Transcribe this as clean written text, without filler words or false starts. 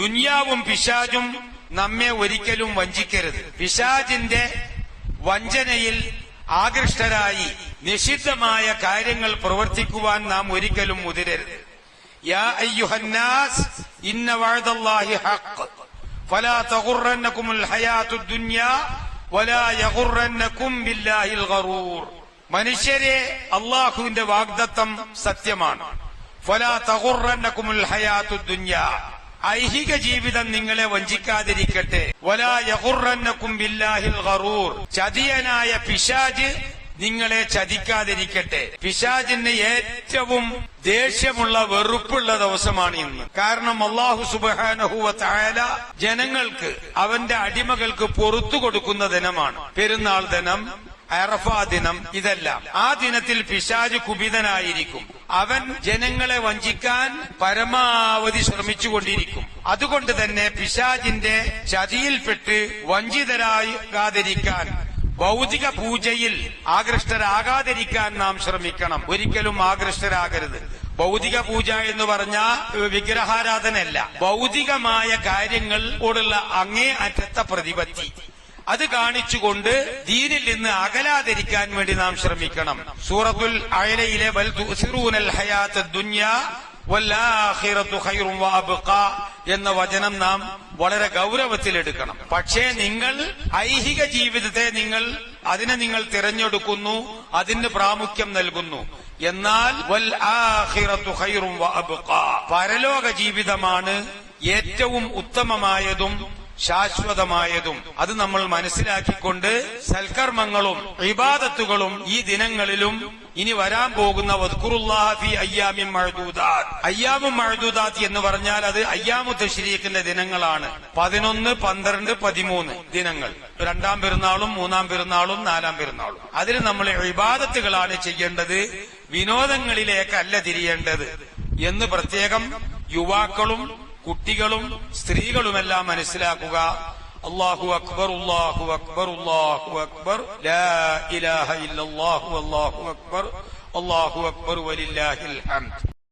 ദുനിയാവും പിശാചും നമ്മെ ഒരിക്കലും വഞ്ചിക്കരുത്. പിശാചിന്റെ വഞ്ചനയിൽ ആകൃഷ്ടരായി നിഷിദ്ധമായ കാര്യങ്ങൾ പ്രവർത്തിക്കുവാൻ നാം ഒരിക്കലും മുതിരരുത്. യാ അയ്യുഹന്നാസ് ഇന്ന വഅദല്ലാഹി ഹഖ് ഫലാ തഗുറന്നകുമുൽ ഹയാത്തുദ് ദുനിയാ വലാ യഗുറന്നകും ബില്ലാഹിൽ ഗറൂർ. മനുഷ്യരെ, അല്ലാഹുവിന്റെ വാഗ്ദത്തം സത്യമാണ്. ഫലാ തഗുറന്നകുമുൽ ഹയാത്തുദ് ദുനിയാ, ഐഹിക ജീവിതം നിങ്ങളെ വഞ്ചിക്കാതിരിക്കട്ടെ. വലാ യഗുറന്നകും ബില്ലാഹിൽ ഗറൂർ, ചതിയനായ പിശാച് നിങ്ങളെ ചതിക്കാതിരിക്കട്ടെ. പിശാചിന് ഏറ്റവും ദേഷ്യമുള്ള വെറുപ്പുള്ള ദിവസമാണ് ഇന്ന്. കാരണം അല്ലാഹു സുബ്ഹാനഹു വ തആല ജനങ്ങൾക്ക്, അവന്റെ അടിമകൾക്ക് പുറത്തു കൊടുക്കുന്ന ദിനമാണ് പെരുന്നാൾ ദിനം, അറഫാ ദിനം. ഇതെല്ലാം ആ ദിനത്തിൽ പിശാച് കുപിതനായിരിക്കും. അവൻ ജനങ്ങളെ വഞ്ചിക്കാൻ പരമാവധി ശ്രമിച്ചുകൊണ്ടിരിക്കും. അതുകൊണ്ട് തന്നെ പിശാചിന്റെ ചതിയിൽപ്പെട്ട് വഞ്ചിതരാകാതിരിക്കാൻ, ഭൗതിക പൂജയിൽ ആകൃഷ്ടരാകാതിരിക്കാൻ നാം ശ്രമിക്കണം. ഒരിക്കലും ആകൃഷ്ടരാകരുത്. ഭൗതിക പൂജ എന്ന് പറഞ്ഞാൽ വിഗ്രഹാരാധനയല്ല, ഭൗതികമായ കാര്യങ്ങളോടുള്ള അങ്ങേ അറ്റത്തെ പ്രതിപത്തി, അത് കാണിച്ചുകൊണ്ട് ദീനിൽ നിന്ന് അകലാതിരിക്കാൻ വേണ്ടി നാം ശ്രമിക്കണം. സൂറത്തുൽ അഅലയിലെ ബൽ തുസിറൂനൽ ഹയാത്തദ് ദുനിയാ വൽആഖിറതു ഖൈറുൻ വഅബ്ഖാ എന്ന വചനം നാം വളരെ ഗൗരവത്തിലെടുക്കണം. പക്ഷേ നിങ്ങൾ ഐഹിക ജീവിതത്തെ അതിനെ നിങ്ങൾ തിരഞ്ഞെടുക്കുന്നു, അതിന് പ്രാമുഖ്യം നൽകുന്നു. എന്നാൽ വൽആഖിറതു ഖൈറുൻ വഅബ്ഖാ, പരലോക ജീവിതമാണ് ഏറ്റവും ഉത്തമമായതും ശാശ്വതമായതും. അത് നമ്മൾ മനസ്സിലാക്കിക്കൊണ്ട് സൽക്കർമ്മങ്ങളും ഇബാദത്തുകളും ഈ ദിനങ്ങളിലും ഇനി വരാൻ പോകുന്ന വദ്കുറുല്ലാഹ ഫീ അയ്യാമിൻ മഅദൂദാത്ത്. അയ്യാമും മഅദൂദാത്ത് എന്ന് പറഞ്ഞാൽ അത് അയ്യാമു തശ്രീഖിന്റെ ദിനങ്ങളാണ്. 11, 12, 13 ദിനങ്ങൾ. 2-ാം പെരുന്നാളും 3-ാം പെരുന്നാളും 4-ാം പെരുന്നാളും. അതിൽ നമ്മൾ ഇബാദത്തുകളാണ് ചെയ്യേണ്ടത്, വിനോദങ്ങളിലേക്കല്ല തിരിയേണ്ടത് എന്ന് പ്രത്യേകം യുവാക്കളും കുട്ടികളും സ്ത്രീകളുമെല്ലാം മനസ്സിലാക്കുക. അല്ലാഹു അക്ബർ, അല്ലാഹു അക്ബർ, അല്ലാഹു അക്ബർ, ലാ ഇലാഹ ഇല്ലല്ലാഹു, അല്ലാഹു അക്ബർ, അല്ലാഹു അക്ബർ വലില്ലാഹിൽ ഹംദ്.